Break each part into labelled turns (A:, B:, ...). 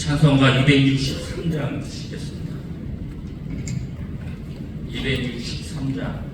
A: 찬송가 263장 드시겠습니다. 263장.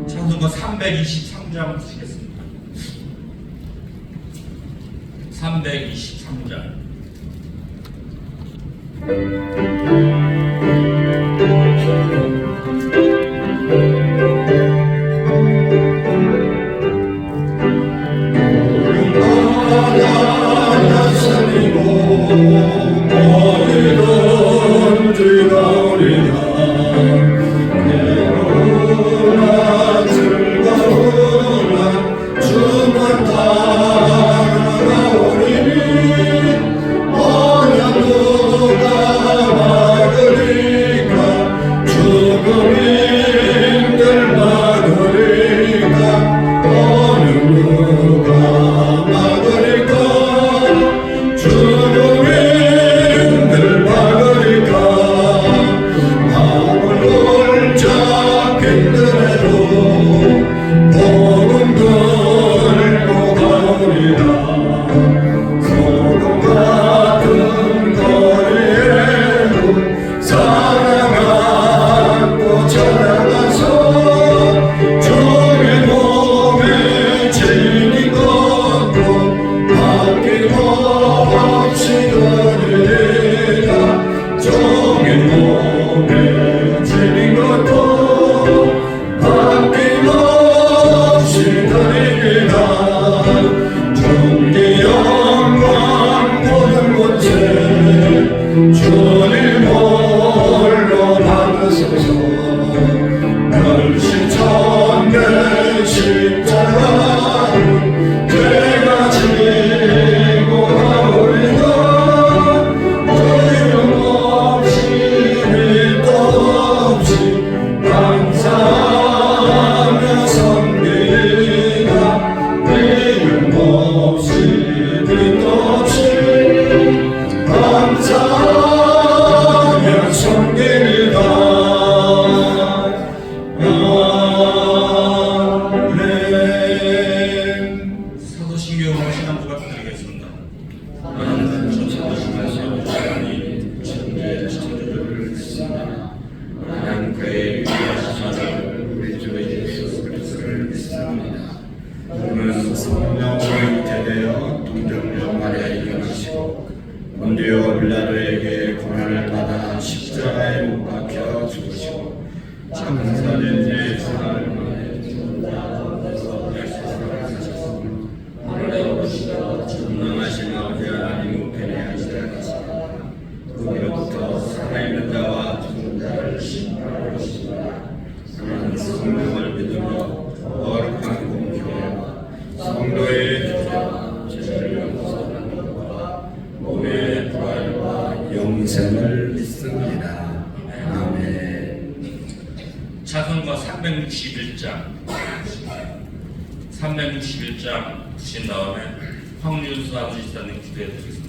A: 찬송가 323장 드시겠습니다. 323장.
B: 주만 따라오리니 어느 누가 성령으로 잉태되어 동정녀 마리아에게 나시고 본디오 빌라도에게 고난을 받아 십자가에 못 박혀 죽으시고 장사된 지 사흘 만에 죽는다고 살아나셨으며 하늘에 오르시어 전능하신 아버지 하나님 우편에 앉으시다. 그로부터 살아있는 자와 죽은 자를 심판하시리라. 나는 성령을 믿으며 거룩한 공교회와 성도의 교제와 죄를 용서하는 것과 몸의 부활과 영생을 믿습니다. 아멘.
A: 찬송가 361장 부신 다음에 황윤수 아버지 집사님 기도해 드리겠습니다.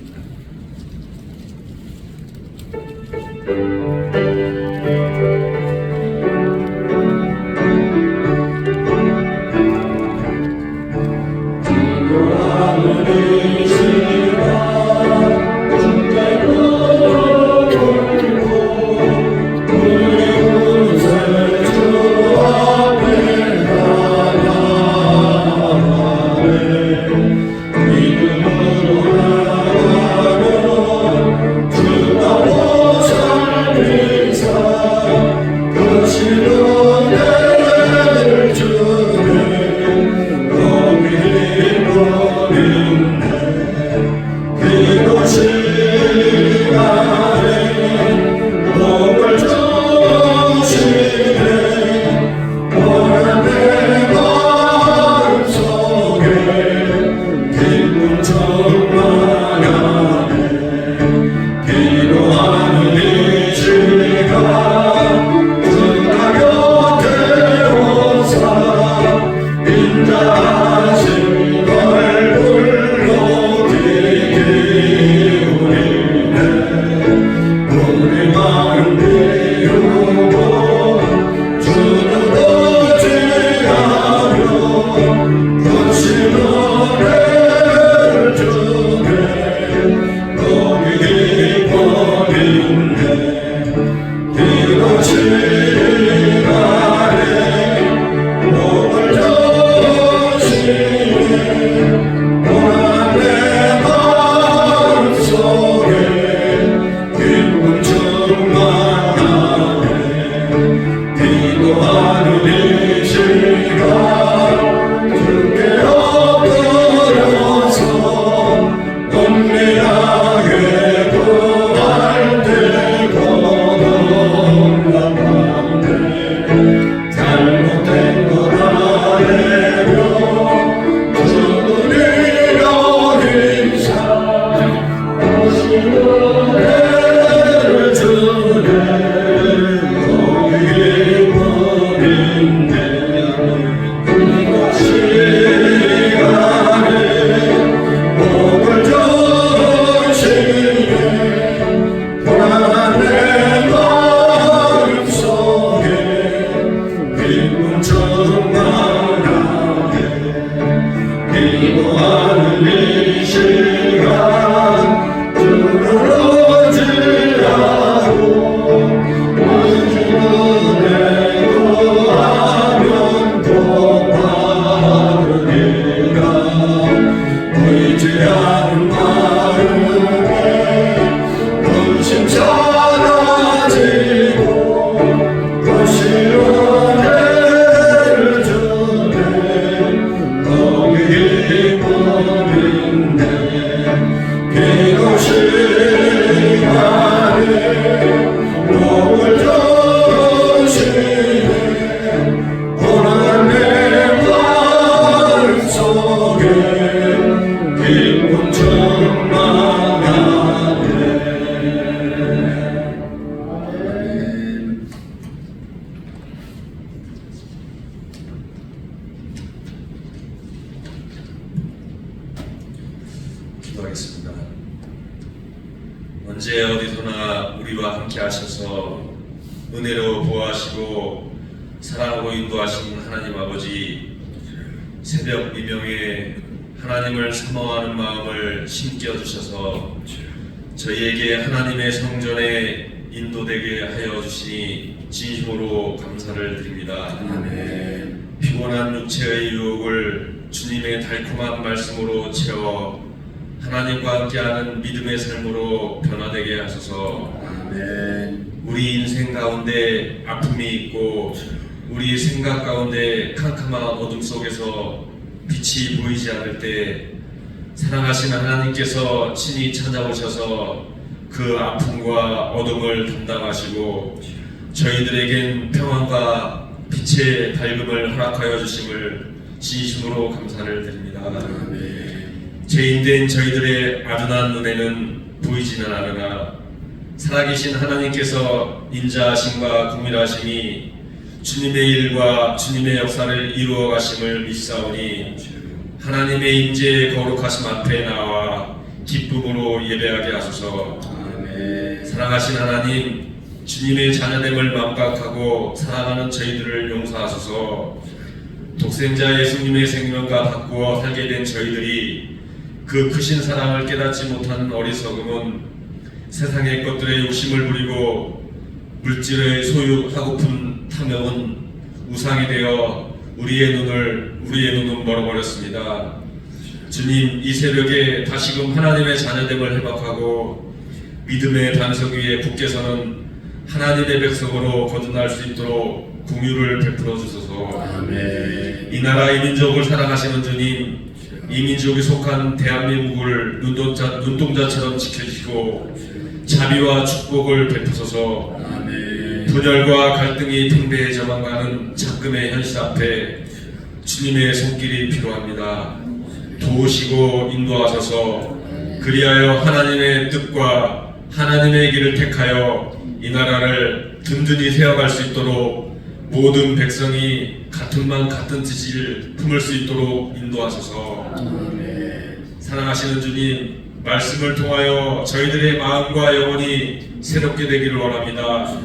C: 기도하겠습니다. 언제 어디서나 우리와 함께 하셔서 은혜로 보호하시고 사랑하고 인도하신 하나님 아버지, 새벽 미명에 하나님을 사모하는 마음을 심겨주셔서 저희에게 하나님의 성전에 인도되게 하여 주시니 진심으로 감사를 드립니다.
B: 아멘.
C: 피곤한 육체의 유혹을 주님의 달콤한 말씀으로 채워 하나님과 함께하는 믿음의 삶으로 변화되게 하소서.
B: 아멘.
C: 우리 인생 가운데 아픔이 있고 우리 생각 가운데 캄캄한 어둠 속에서 빛이 보이지 않을 때 사랑하시는 하나님께서 친히 찾아오셔서 그 아픔과 어둠을 담당하시고 저희들에겐 평안과 빛의 밝음을 허락하여 주심을 진심으로 감사를 드립니다. 죄인된 저희들의 아둔한 눈에는 보이지는 않으나 살아계신 하나님께서 인자하심과 국밀하심이 주님의 일과 주님의 역사를 이루어 가심을 믿사오니 하나님의 임재의 거룩하심 앞에 나와 기쁨으로 예배하게 하소서.
B: 아멘.
C: 사랑하신 하나님, 주님의 자녀됨을 망각하고 살아가는 저희들을 용서하소서. 독생자 예수님의 생명과 바꾸어 살게 된 저희들이 그 크신 사랑을 깨닫지 못하는 어리석음은 세상의 것들에 욕심을 부리고 물질의 소유하고픈 탐욕은 우상이 되어 우리의 눈은 멀어버렸습니다. 주님, 이 새벽에 다시금 하나님의 자녀됨을 회복하고 믿음의 반석 위에 굳게서는 하나님의 백성으로 거듭날 수 있도록 긍휼을 베풀어 주소서.
B: 아멘.
C: 이 나라 이 민족을 사랑하시는 주님, 이 민족이 속한 대한민국을 눈동자처럼 지켜주시고 자비와 축복을 베푸소서.
B: 아멘.
C: 분열과 갈등이 팽배해져만 가는 작금의 현실 앞에 주님의 손길이 필요합니다. 도우시고 인도하소서. 그리하여 하나님의 뜻과 하나님의 길을 택하여 이 나라를 든든히 세워갈 수 있도록 모든 백성이 같은 맘 같은 뜻을 품을 수 있도록 인도하소서. 사랑하시는 주님, 말씀을 통하여 저희들의 마음과 영혼이 새롭게 되기를 원합니다.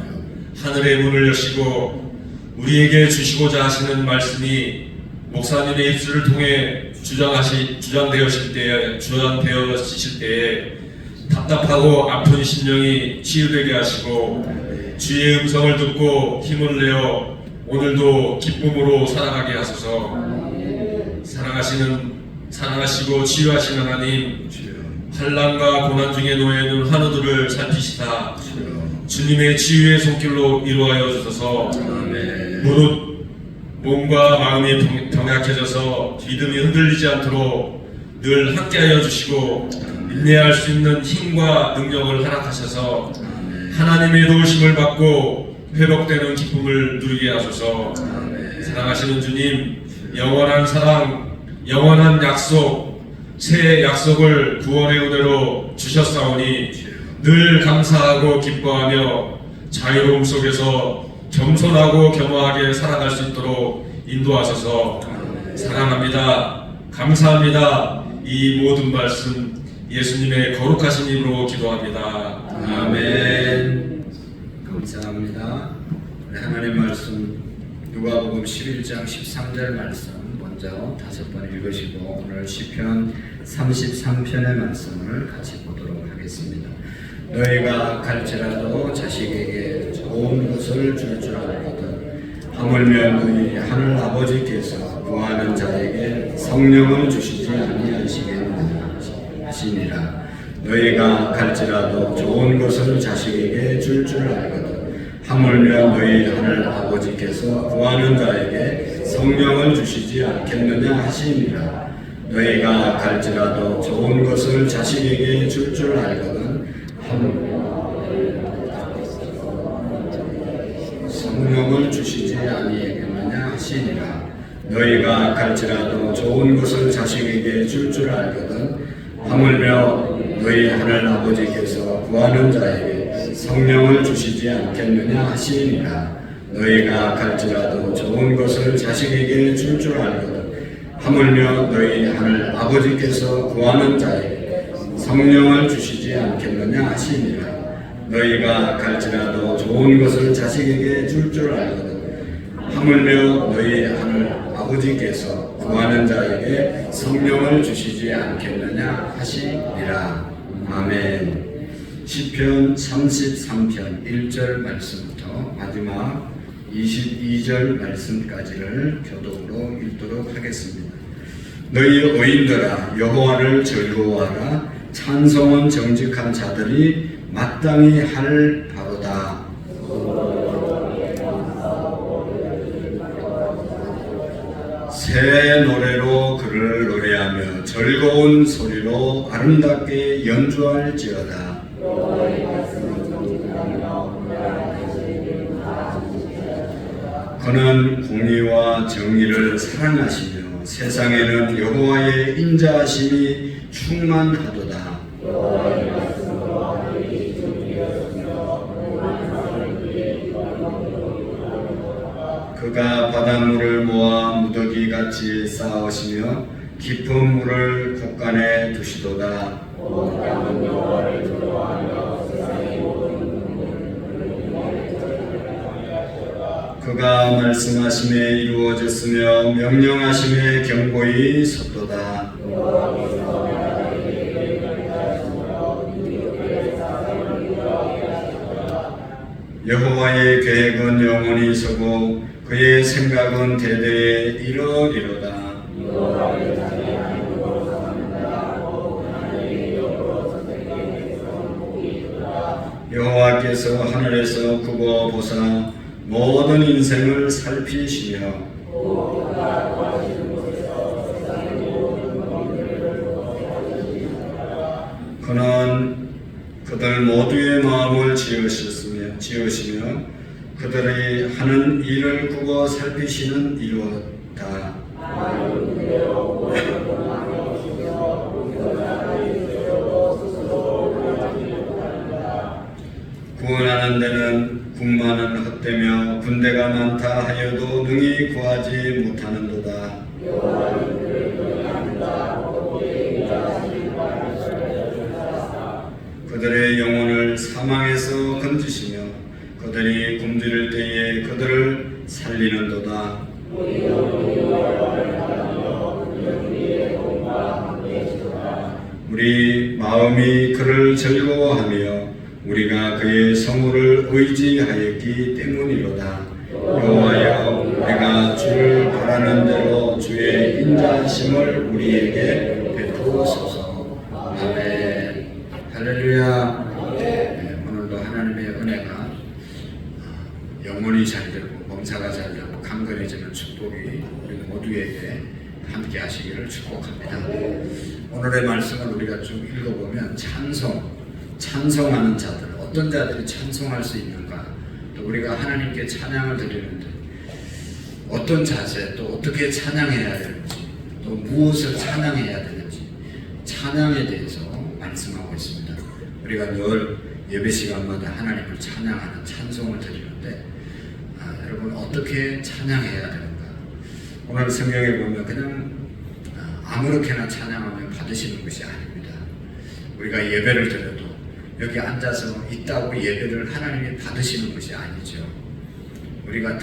C: 하늘의 문을 여시고 우리에게 주시고자 하시는 말씀이 목사님의 입술을 통해 주장되어질 때에 답답하고 아픈 심령이 치유되게 하시고 주의 음성을 듣고 힘을 내어 오늘도 기쁨으로 살아가게 하소서. 사랑하시고 치유하시는 하나님, 환난과 고난 중에 놓여 있는 환우들을 살피시다 주님의 치유의 손길로 이루하여 주소서. 무릇 몸과 마음이 병약해져서 믿음이 흔들리지 않도록 늘 함께하여 주시고 인내할 수 있는 힘과 능력을 허락하셔서 하나님의 도우심을 받고 회복되는 기쁨을 누리게 하소서. 사랑하시는 주님, 영원한 사랑, 영원한 약속, 새 약속을 구원의 은혜로 주셨사오니 늘 감사하고 기뻐하며 자유로움 속에서 겸손하고 겸허하게 살아갈 수 있도록 인도하소서. 사랑합니다. 감사합니다. 이 모든 말씀 예수님의 거룩하신 이름으로 기도합니다.
B: 아멘. 감사합니다. 하나님 말씀 누가복음 11장 13절 말씀 먼저 5번 읽으시고 오늘 시편 33편의 말씀을 같이 보도록 하겠습니다. 너희가 갈지라도 자식에게 좋은 것을 줄 줄 알거든 하물며 너희 하늘 아버지께서 구하는 자에게 성령을 주시지 아니하시겠느냐 하시니라. 너희가 갈지라도 좋은 것을 자식에게 줄 줄 알거든 하물며 너희 하늘 아버지께서 구하는 자에게 성령을 주시지 않겠느냐 하시니라. 너희가 갈지라도 좋은 것을 자식에게 줄 줄 알거든 성령을 주시지 아니하겠느냐 하시니라. 너희가 갈지라도 좋은 것을 자식에게 줄 줄 알거든 하물며 너희 하늘 아버지께서 구하는 자에게 성령을 주시지 않겠느냐 하시니라. 너희가 갈지라도 좋은 것을 자식에게 줄 줄 알거든 하물며 너희 하늘 아버지께서 구하는 자에게 성령을 주시지 않겠느냐 하시니라. 너희가 갈지라도 좋은 것을 자식에게 줄 줄 알거든 하물며 너희 하늘 아버지께서 구하는 자에게 성령을 주시지 않겠느냐 하시니라. 아멘. 시편 33편 1절 말씀부터 마지막 22절 말씀까지를 교독으로 읽도록 하겠습니다. 너희 의인들아 여호와를 즐거워하라. 찬송은 정직한 자들이 마땅히 할 바로다. 새 노래로 그를 노래하며 즐거운 소리로 아름답게 연주할지어다. 그는 공의와 정의를 사랑하시며 세상에는 여호와의 인자하심이 충만하도다. 그가 바닷물을 모아 무더기같이 쌓으시며 깊은 물을 곳간에 두시도다. 그가 말씀하심에 이루어졌으며 명령하심에 견고히 섰도다. 여호와의 계획은 영원히 서고 그의 생각은 대대에 이르리로다. 여호와께서 하늘에서 굽어 보사 모든 인생을 살피시며 그는 그들 모두의 마음을 지으시며 그들이 하는 일을 굽어 살피시는 이로다. 구원하는 데는 군마는 헛되며 군대가 많다 하여도 능히 구하지 못하는도다. 그들의 영혼을 사망에서 건지시며 그들이 굶주릴 때에 그들을 살리는도다. 우리 마음이 그를 즐거워하며 우리가 그의 성호를 의지하였기 때문이로다. 여호와여 우리가 주를 바라는 대로 주의 인자하심을 우리에게 베푸소서. 아멘. 할렐루야. 네, 오늘도 하나님의 은혜가 영혼이 잘 되고 범사가 잘 되고 강건해지는 축복이 우리 모두에게 함께 하시기를 축복합니다. 오늘의 말씀을 우리가 쭉 읽어보면 찬송하는 자들, 어떤 자들이 찬송할 수 있는가, 또 우리가 하나님께 찬양을 드리는데 어떤 자세, 또 어떻게 찬양해야 되는지, 또 무엇을 찬양해야 되는지 찬양에 대해서 말씀하고 있습니다. 우리가 늘 예배 시간마다 하나님을 찬양하는 찬송을 드리는데 여러분 어떻게 찬양해야 되는가? 오늘 성경에 보면 그냥 아무렇게나 찬양하면 받으시는 것이 아닙니다. 우리가 예배를 드려도 여기 앉아서 있다고 예배를 하나님이 받으시는 것이 아니죠. 우리가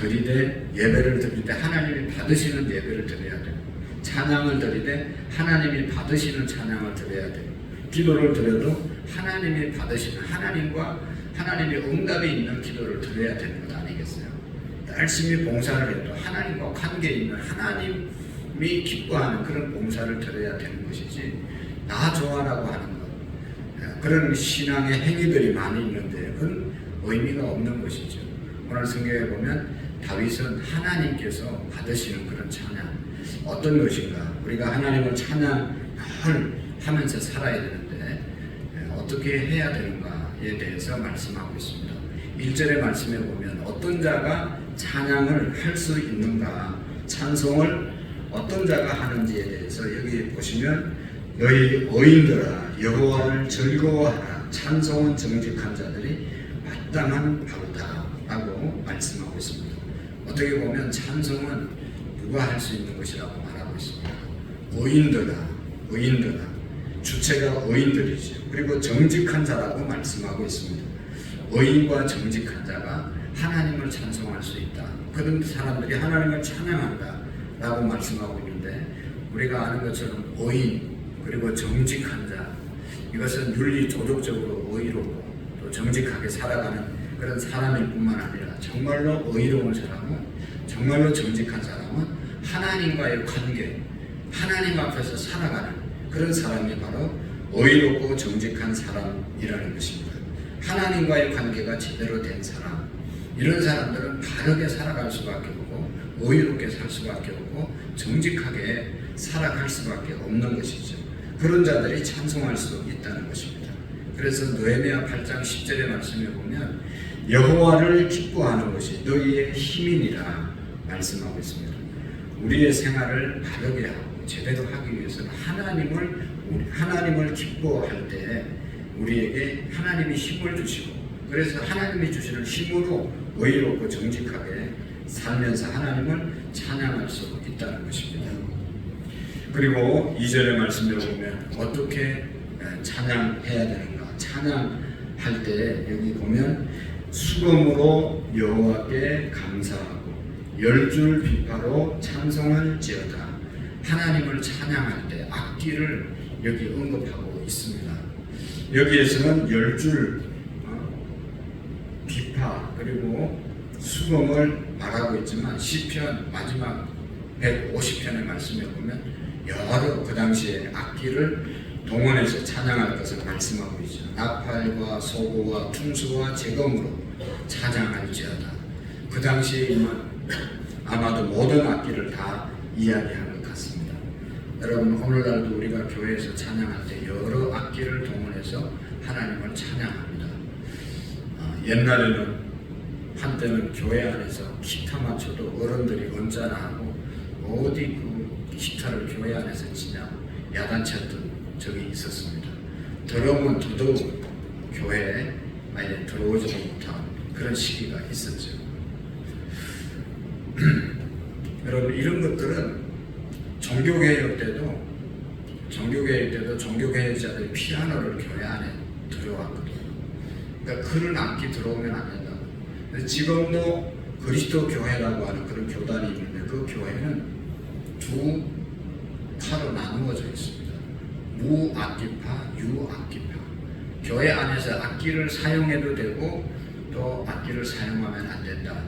B: 예배를 드릴 때 하나님이 받으시는 예배를 드려야 돼요. 찬양을 드릴 때 하나님이 받으시는 찬양을 드려야 돼요. 기도를 드려도 하나님이 받으시는 하나님과 하나님의 응답이 있는 기도를 드려야 되는 것 아니겠어요? 열심히 봉사를 해도 하나님과 관계 있는 하나님이 기뻐하는 그런 봉사를 드려야 되는 것이지 나 좋아라고 하는 것, 그런 신앙의 행위들이 많이 있는데 그건 의미가 없는 것이죠. 오늘 성경에 보면 다윗은 하나님께서 받으시는 그런 찬양 어떤 것인가? 우리가 하나님을 찬양을 하면서 살아야 되는데 어떻게 해야 되는가에 대해서 말씀하고 있습니다. 1절의 말씀에 보면 어떤 자가 찬양을 할 수 있는가, 찬송을 어떤 자가 하는지에 대해서 여기 보시면 너희 의인들아 여호와를 즐거워하라. 찬송은 정직한 자들이 마땅한 바로다 라고 말씀하고 있습니다. 어떻게 보면 찬송은 누가 할 수 있는 것이라고 말하고 있습니다. 의인들아 주체가 의인들이죠. 그리고 정직한 자라고 말씀하고 있습니다. 의인과 정직한 자가 하나님을 찬송할 수 있다. 그런 사람들이 하나님을 찬양한다 라고 말씀하고 있는데 우리가 아는 것처럼 의인 그리고 정직한 자, 이것은 윤리 조직적으로 의롭고 또 정직하게 살아가는 그런 사람일 뿐만 아니라 정말로 의로운 사람은, 정말로 정직한 사람은 하나님과의 관계, 하나님 앞에서 살아가는 그런 사람이 바로 의롭고 정직한 사람이라는 것입니다. 하나님과의 관계가 제대로 된 사람, 이런 사람들은 바르게 살아갈 수밖에 없고 의롭게 살 수밖에 없고 정직하게 살아갈 수밖에 없는 것이죠. 그런 자들이 찬송할 수 있다는 것입니다. 그래서 느헤미야 8장 10절의 말씀에 보면 여호와를 기뻐하는 것이 너희의 힘이니라 말씀하고 있습니다. 우리의 생활을 바르게 하고 제대로 하기 위해서는 하나님을 기뻐할 때 우리에게 하나님이 힘을 주시고, 그래서 하나님이 주시는 힘으로 의롭고 정직하게 살면서 하나님을 찬양할 수 있다는 것입니다. 그리고 2절의 말씀에 보면 어떻게 찬양해야 되는가? 찬양할 때 여기 보면 수금으로 여호와께 감사하고 10줄 비파로 찬송할지어다. 하나님을 찬양할 때 악기를 여기 언급하고 있습니다. 여기에서는 10줄 비파 그리고 수금을 말하고 있지만 시편 마지막 150편의 말씀에 보면 여러 그 당시에 악기를 동원해서 찬양할 것을 말씀하고 있죠. 나팔과 소고와 퉁수와 재검으로 찬양할지어다. 그 당시에 아마도 모든 악기를 다 이야기한 것 같습니다. 여러분, 오늘날도 우리가 교회에서 찬양할 때 여러 악기를 동원해서 하나님을 찬양합니다. 옛날에는 한때는 교회 안에서 기타 맞춰도 어른들이 언짢아 하고 어디 그 기타를 교회 안에서 치냐 야단쳤던 적이 있었습니다. 더러우면 더더욱 교회에 아예 들어오지도 못한 그런 시기가 있었죠. 여러분, 이런 것들은 종교개혁 때도 종교개혁자들이 피아노를 교회 안에 들여왔거든요. 그러니까 그런 악기 들어오면 안 된다고. 지금도 그리스도 교회라고 하는 그런 교단이 있는데 그 교회는 두 파로 나누어져 있습니다. 무악기파, 유악기파. 교회 안에서 악기를 사용해도 되고 또 악기를 사용하면 안 된다.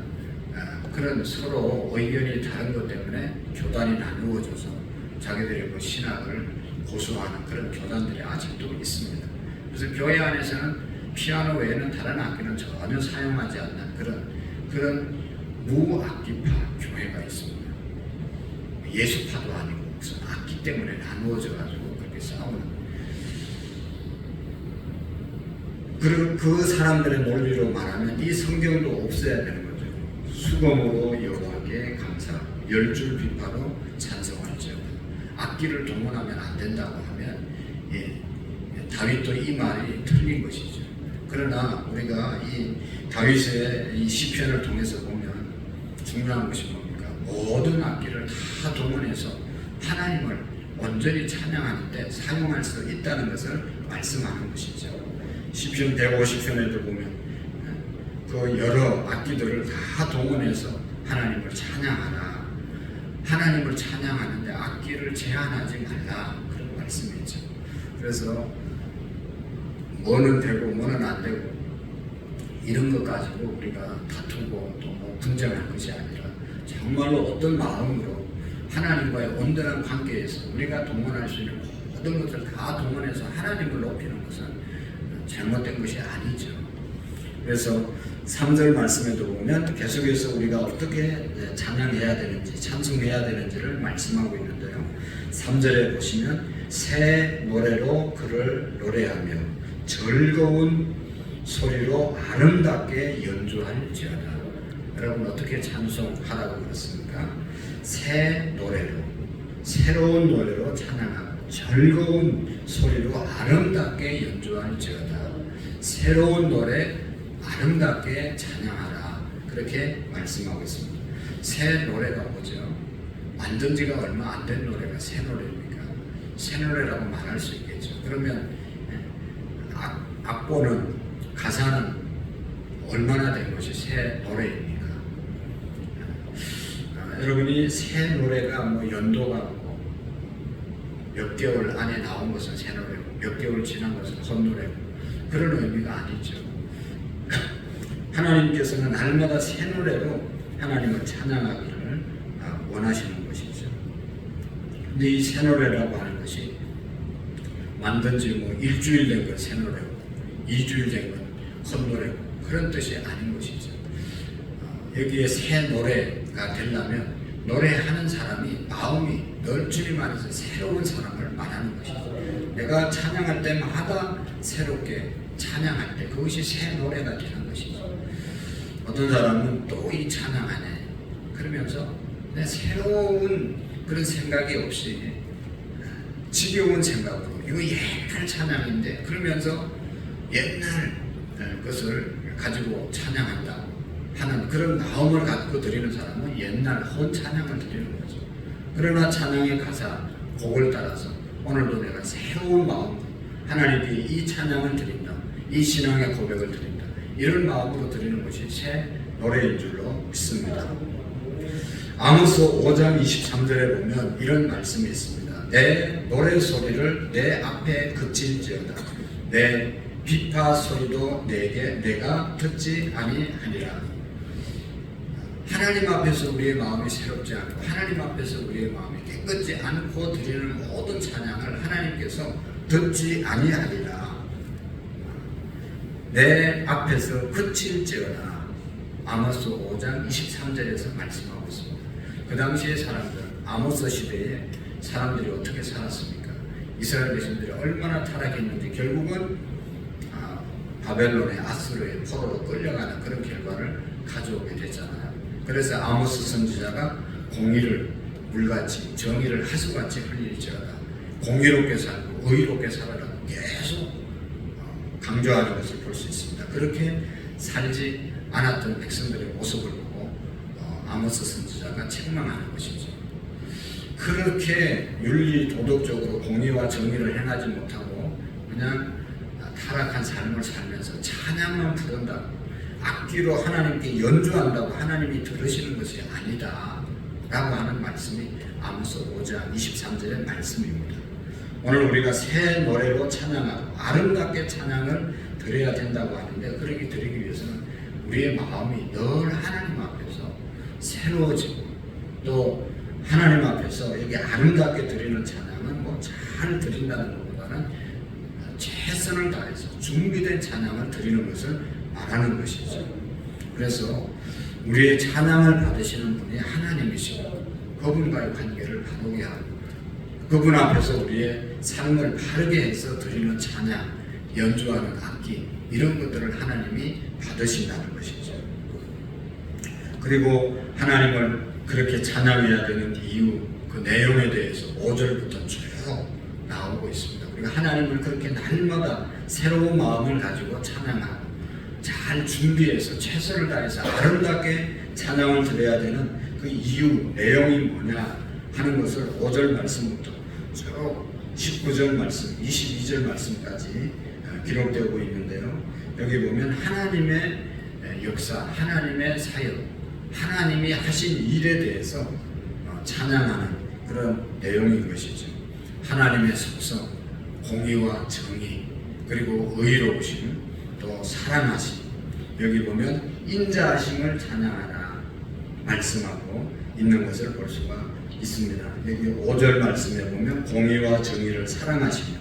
B: 그런 서로 의견이 다른 것 때문에 교단이 나누어져서 자기들의 그 신학을 고수하는 그런 교단들이 아직도 있습니다. 그래서 교회 안에서는 피아노 외에는 다른 악기는 전혀 사용하지 않는 그런 무악기파 교회가 있습니다. 예수파도 아니고 무슨 악기 때문에 나누어져 가지고 그렇게 싸우는. 그리고 그 사람들의 논리로 말하면 이 성경도 없애야 되는 거죠. 수금으로 여호와께 감사, 10줄 비파로 찬송할지어다. 악기를 동원하면 안 된다고 하면 다윗도 이 말이 틀린 것이죠. 그러나 우리가 이 다윗의 이 시편을 통해서 보면 중요한 것이 뭡니까? 모든 악기를 다 동원해서 하나님을 온전히 찬양하는데 사용할 수 있다는 것을 말씀하는 것이죠. 시편 150편에도 보면 그 여러 악기들을 다 동원해서 하나님을 찬양하라. 하나님을 찬양하는데 악기를 제한하지 말라. 그런 말씀이 있죠. 그래서 뭐는 되고 뭐는 안 되고 이런 것 가지고 우리가 다투고 또 뭐 분쟁할 것이 아니라 정말로 어떤 마음으로 하나님과의 온전한 관계에서 우리가 동원할 수 있는 모든 것을 다 동원해서 하나님을 높이는 것은 잘못된 것이 아니죠. 그래서 3절 말씀에도 보면 계속해서 우리가 어떻게 찬양해야 되는지 찬송해야 되는지를 말씀하고 있는데요. 3절에 보시면 새 노래로 그를 노래하며 즐거운 소리로 아름답게 연주할지어다. 여러분, 어떻게 찬송하라고 그랬습니까? 새 노래로, 새로운 노래로 찬양하고 즐거운 소리로 아름답게 연주할지어다. 새로운 노래 아름답게 찬양하라. 그렇게 말씀하고 있습니다. 새 노래가 뭐죠? 만든 지가 얼마 안 된 노래가 새 노래입니까? 새 노래라고 말할 수 있겠죠. 그러면 악보는, 가사는 얼마나 된 것이 새 노래입니까? 여러분이 새 노래가 뭐 연도가 없고 몇 개월 안에 나온 것은 새 노래고 몇 개월 지난 것은 헛노래고 그런 의미가 아니죠. 하나님께서는 날마다 새 노래로 하나님을 찬양하기를 원하시는 것이죠. 근데 이 새 노래라고 하는 것이 만든 지 뭐 일주일 된 건 새 노래고 2주일 된 건 헛노래고 그런 뜻이 아닌 것이죠. 여기에 새 노래가 되려면 노래하는 사람이 마음이 늘 주님 안에서 새로운 사람을 말하는 것이죠. 내가 찬양할 때마다 새롭게 찬양할 때 그것이 새 노래가 되는 것이죠. 어떤 사람은 또 이 찬양하네 그러면서 그냥 새로운 그런 생각이 없이 지겨운 생각으로 이거 옛날 찬양인데 그러면서 옛날 것을 가지고 찬양한다 하는 그런 마음을 갖고 드리는 사람은 옛날 헌 찬양을 드리는 거죠. 그러나 찬양의 가사 곡을 따라서 오늘도 내가 새로운 마음으로 하나님께 이 찬양을 드린다, 이 신앙의 고백을 드린다, 이런 마음으로 드리는 것이 새 노래인 줄로 믿습니다. 아모스 5장 23절에 보면 이런 말씀이 있습니다. 내 노래 소리를 내 앞에 그칠지어다. 내 비파 소리도 내가 듣지 아니하리라. 하나님 앞에서 우리의 마음이 새롭지 않고 하나님 앞에서 우리의 마음이 깨끗지 않고 드리는 모든 찬양을 하나님께서 듣지 아니하리라. 내 앞에서 그칠지어다. 아모스 5장 23절에서 말씀하고 있습니다. 그 당시의 사람들, 아모스 시대에 사람들이 어떻게 살았습니까? 이스라엘 백성들이 얼마나 타락했는지 결국은 바벨론의 아수르의 포로로 끌려가는 그런 결과를 가져오게 됐잖아요. 그래서 아모스 선지자가 공의를 물같이 정의를 하수같이 흘릴지어다. 공의롭게 살고 의롭게 살아라고 계속 강조하는 것을 볼 수 있습니다. 그렇게 살지 않았던 백성들의 모습을 보고 아모스 선지자가 책망하는 것이죠. 그렇게 윤리 도덕적으로 공의와 정의를 행하지 못하고 그냥 타락한 삶을 살면서 찬양만 부른다고 악기로 하나님께 연주한다고 하나님이 들으시는 것이 아니다 라고 하는 말씀이 아모스 5장 23절의 말씀입니다. 오늘 우리가 새 노래로 찬양하고 아름답게 찬양을 드려야 된다고 하는데 그렇게 드리기 위해서는 우리의 마음이 늘 하나님 앞에서 새로워지고 또 하나님 앞에서 여기 아름답게 드리는 찬양은 뭐 잘 드린다는 것보다는 최선을 다해서 준비된 찬양을 드리는 것을 말하는 것이죠. 그래서 우리의 찬양을 받으시는 분이 하나님이시고 그분과의 관계를 바르게 하고 그분 앞에서 우리의 삶을 바르게 해서 드리는 찬양, 연주하는 악기 이런 것들을 하나님이 받으신다는 것이죠. 그리고 하나님을 그렇게 찬양해야 되는 이유, 그 내용에 대해서 5절부터 쭉 나오고 있습니다. 우리가 하나님을 그렇게 날마다 새로운 마음을 가지고 찬양하고 잘 준비해서 최선을 다해서 아름답게 찬양을 드려야 되는 그 이유, 내용이 뭐냐 하는 것을 5절 말씀부터 쭉 19절 말씀, 22절 말씀까지 기록되고 있는데요. 여기 보면 하나님의 역사, 하나님의 사역, 하나님이 하신 일에 대해서 찬양하는 그런 내용인 것이죠. 하나님의 속성, 공의와 정의, 그리고 의로우심, 또 사랑하심. 여기 보면 인자하심을 찬양하라 말씀하고 있는 것을 볼 수가 있습니다. 여기 5절 말씀에 보면 공의와 정의를 사랑하시며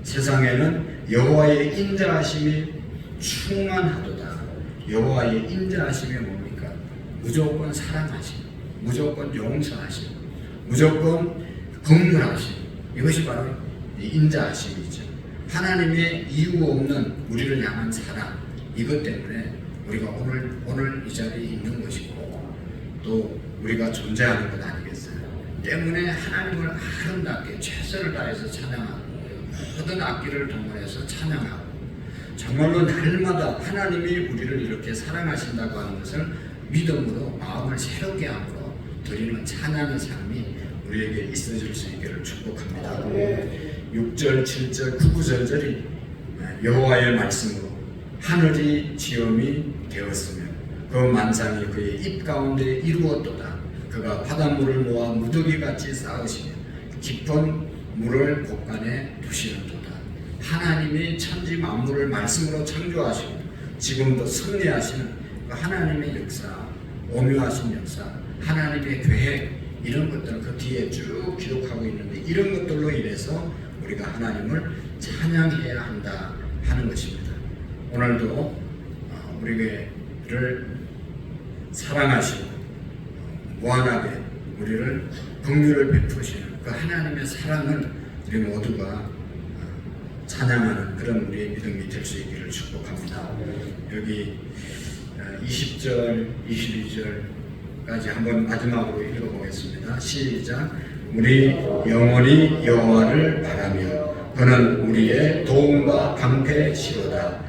B: 세상에는 여호와의 인자하심이 충만하도다. 여호와의 인자하심이 뭡니까? 무조건 사랑하심, 무조건 용서하심, 무조건 긍휼하심. 이것이 바로 인자하심이죠. 하나님의 이유 없는 우리를 향한 사랑, 이것 때문에 우리가 오늘 이 자리에 있는 것이고 또 우리가 존재하는 것 아니겠어요? 때문에 하나님을 아름답게 최선을 다해서 찬양하고 모든 악기를 동원해서 찬양하고 정말로 날마다 하나님이 우리를 이렇게 사랑하신다고 하는 것을 믿음으로 마음을 새롭게 함으로 드리는 찬양의 삶이 우리에게 있어질 수 있기를 축복합니다. 6절, 7절, 9, 10절이 여호와의 말씀으로 하늘이 지엄이 되었으며 그 만상이 그의 입 가운데 이루었도다. 그가 바닷물을 모아 무더기같이 쌓으시며 깊은 물을 곳간에 두시는도다. 하나님이 천지 만물을 말씀으로 창조하시고 지금도 섭리하시는 그 하나님의 역사, 오묘하신 역사, 하나님의 계획, 이런 것들을 그 뒤에 쭉 기록하고 있는데 이런 것들로 인해서 우리가 하나님을 찬양해야 한다 하는 것입니다. 오늘도 우리를 사랑하시고 무한하게 우리를 긍휼을 베푸시는 그 하나님의 사랑을 우리 모두가 찬양하는 그런 우리의 믿음이 될 수 있기를 축복합니다. 여기 20절, 22절까지 한번 마지막으로 읽어보겠습니다. 시작. 우리 영원히 여호와를 바라며 그는 우리의 도움과 방패시로다.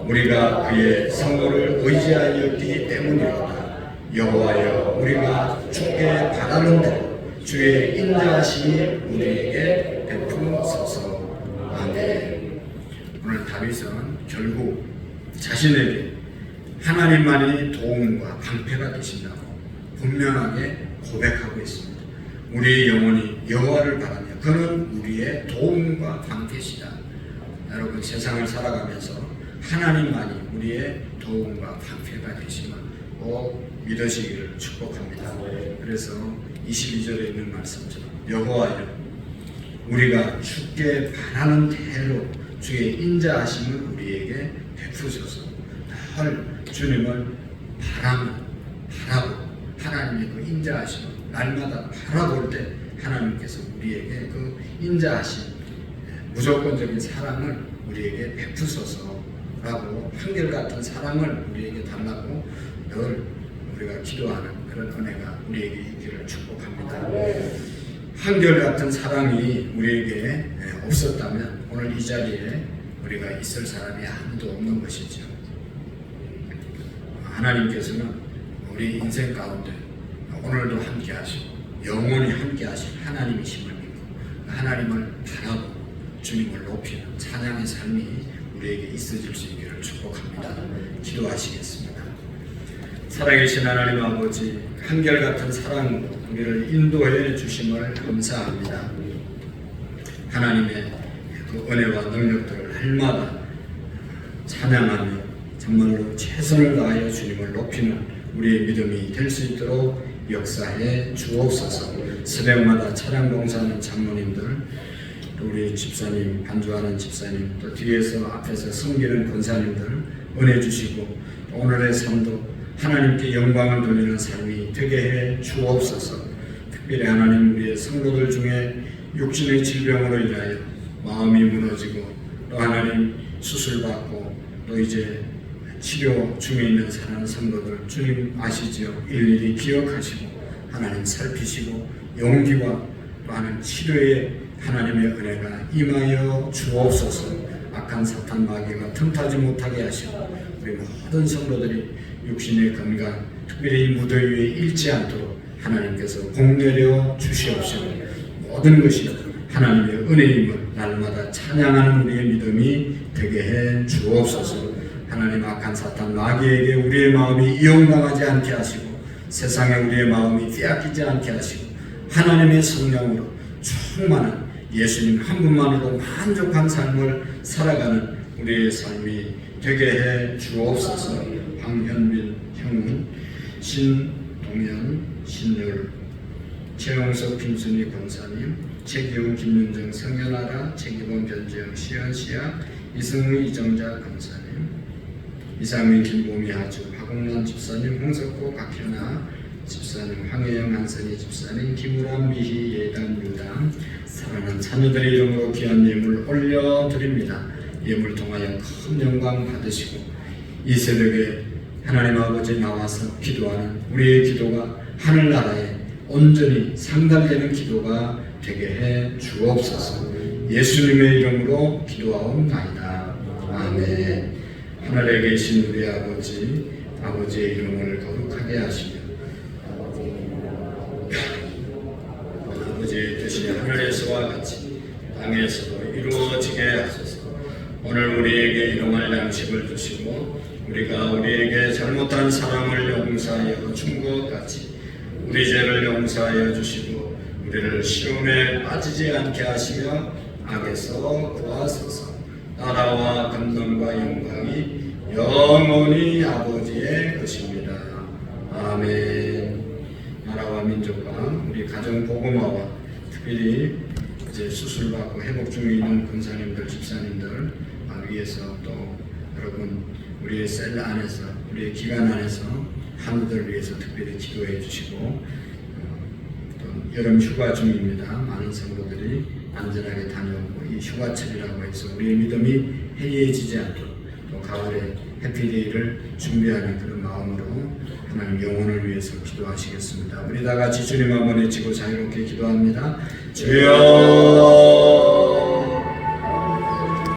B: 우리가 그의 성호를 의지하였기 때문이로다. 여호와여 우리가 주께 바라는 대로 주의 인자하심이 우리에게 베푸소서. 아멘. 오늘 다윗은 결국 자신에게 하나님만이 도움과 방패가 되신다고 분명하게 고백하고 있습니다. 우리 영혼이 여호와를 바라며 그는 우리의 도움과 방패시다. 여러분 세상을 살아가면서 하나님만이 우리의 도움과 방패가 되심을 꼭 믿으시기를 축복합니다. 그래서 22절에 있는 말씀처럼 여호와여 우리가 주께 바라는 대로 주의 인자하심을 우리에게 베푸소서. 늘 주님을 바라고 하나님의 그 인자하심을 날마다 바라볼 때 하나님께서 우리에게 그 인자하심 무조건적인 사랑을 우리에게 베푸소서라고 한결같은 사랑을 우리에게 달라고 늘 우리가 기도하는 그런 은혜가 우리에게 있기를 축복합니다. 한결같은 사랑이 우리에게 없었다면 오늘 이 자리에 우리가 있을 사람이 아무도 없는 것이죠. 하나님께서는 우리 인생 가운데 오늘도 함께 하시고 영원히 함께 하신 하나님이심을 믿고 하나님을 바라고 주님을 높이는 찬양의 삶이 우리에게 있어질 수 있기를 축복합니다. 기도하시겠습니다. 살아계신 하나님 아버지, 한결같은 사랑 우리를 인도해 주심을 감사합니다. 하나님의 그 은혜와 능력들을 날마다 찬양하며 정말로 최선을 다하여 주님을 높이는 우리의 믿음이 될 수 있도록 역사해 주옵소서. 새벽마다 찬양 봉사하는 장로님들, 또 우리 집사님, 반주하는 집사님, 또 뒤에서 앞에서 섬기는 권사님들 은혜 주시고 오늘의 삶도 하나님께 영광을 돌리는 삶이 되게 해 주옵소서. 특별히 하나님 우리의 성도들 중에 육신의 질병으로 인하여 마음이 무너지고 또 하나님 수술받고 또 이제 치료 중에 있는 사랑하는 성도들 주님 아시지요. 일일이 기억하시고 하나님 살피시고 용기와 또 하나님 치료에 하나님의 은혜가 임하여 주옵소서. 악한 사탄 마귀가 틈타지 못하게 하시고 우리 모든 성도들이 육신의 건강 특별히 무더위에 잃지 않도록 하나님께서 복내려 주시옵시고 모든 것이 하나님의 은혜임을 날마다 찬양하는 우리의 믿음이 되게 해 주옵소서. 하나님 악한 사탄 마귀에게 우리의 마음이 이용당하지 않게 하시고 세상에 우리의 마음이 빼앗기지 않게 하시고 하나님의 성령으로 충만한 예수님 한 분만으로 만족한 삶을 살아가는 우리의 삶이 되게 해 주옵소서. 황현민 형님, 신동현, 신율, 최용석 김순희 권사님, 최기훈 김윤정 성현아라, 최기범 변지영 시연시야, 이승우 이정자 권사님, 이상민 김보미 아주, 박홍란 집사님, 홍석호 박현아 집사님, 황혜영 한선희 집사님, 김우람 미희 예단 유담 사랑하는 자녀들의 이름으로 귀한 예물 올려드립니다. 예물 통하여 큰 영광 받으시고 이 새벽에 하나님 아버지 나와서 기도하는 우리의 기도가 하늘나라에 온전히 상달되는 기도가 되게 해 주옵소서. 예수님의 이름으로 기도하옵나이다. 아멘. 하늘에 계신 우리 아버지의 이름을 거룩하게 하시며 아버지의 뜻이 하늘에서와 같이 땅에서도 이루어지게 하소서. 오늘 우리에게 일용할 양식을 주시고 우리가 우리에게 잘못한 사람을 용서하여 준 것 같이 우리 죄를 용서하여 주시고 우리를 시험에 빠지지 않게 하시며 악에서 구하소서. 나라와 권능과 영광이 영원히 아버지의 것입니다. 아멘. 나라와 민족과 우리 가정 복음화와 특별히 이제 수술받고 회복 중에 있는 권사님들, 집사님들 위해서 또 여러분 우리의 셀 안에서 우리의 기관 안에서 한우들 위해서 특별히 기도해 주시고 또 여름 휴가 중입니다. 많은 성도들이 안전하게 다녀오고 이 휴가철이라고 해서 우리의 믿음이 해이해지지 않도록 또 가을에 해피데이를 준비하는 그런 마음으로 하나님 영혼을 위해서 기도하시겠습니다. 우리 다 같이 주님 한번 외치고 자유롭게 기도합니다. 주여